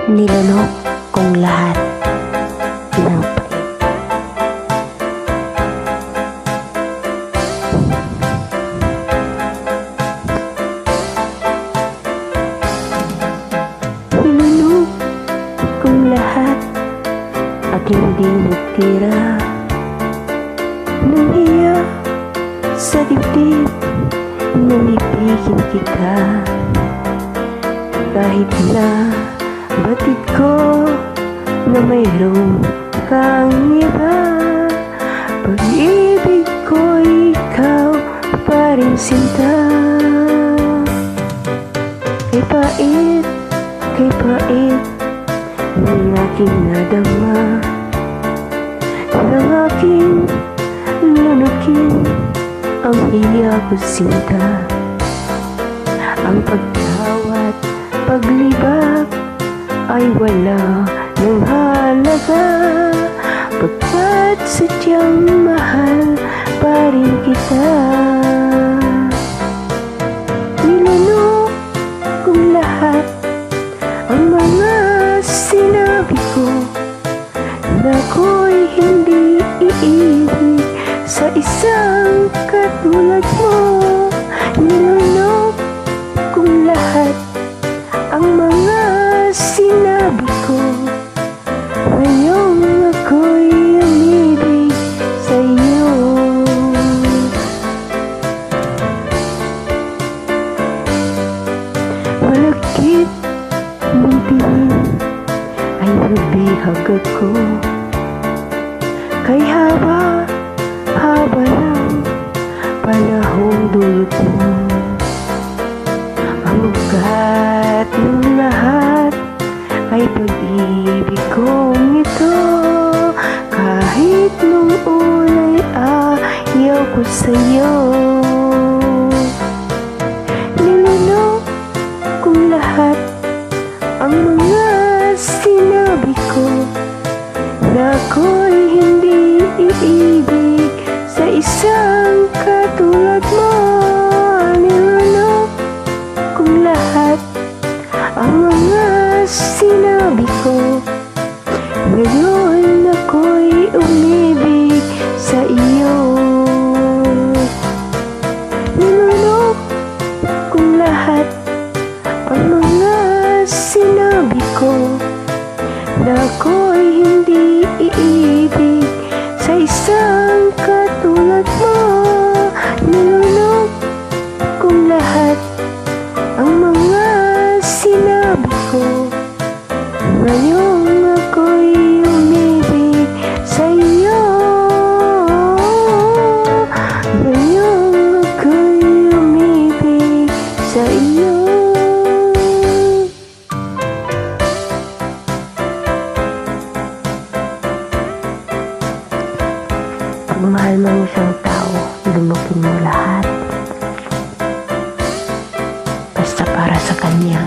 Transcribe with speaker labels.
Speaker 1: Nilunok kong lahat ng pait. Nilunok kong lahat at hindi nagtira ng hiya sa dibdib nang ibigin kita. Kahit na batid ko na mayroong kang iba, pag-ibig ko ikaw pa rin sinta. Kay pait ng aking nadama, ng aking lunukin ang hiya ko sinta. Ang pagtawat, paglibak ay wala ng halaga, pagkat sadyang mahal pa rin kita. Nilunok kong lahat ang mga sinabi ko na ako'y hindi iibig sa isang katulad mo. Nilunok kong lahat ang mga sinabi ko, ngayong ako'y umibig sa'yo. Malagkit ng tingin ay nabihag ako, kay haba ng panahong dulot mo. Ang ugat ng lahat ay pag-ibig kong ito, kahit nung una'y ayaw ko sa'yo. Nilunok kong lahat ang mga sinabi ko na ako'y hindi iibig sa isang katulad mo. Nilunok kong lahat ang mga sinabi ko, ngayon ako'y umibig sa iyo. Nilunok kong lahat ang mga sinabi ko na ako'y hindi iibig sa isang katulad mo. Nilunok kong lahat ang mga sinabi ko, ngayong ako'y umibig sa iyo. Ngayong ako'y umibig sa iyo. Pag mahal mo ang isang tao, lumukin mo lahat basta para sa kanya.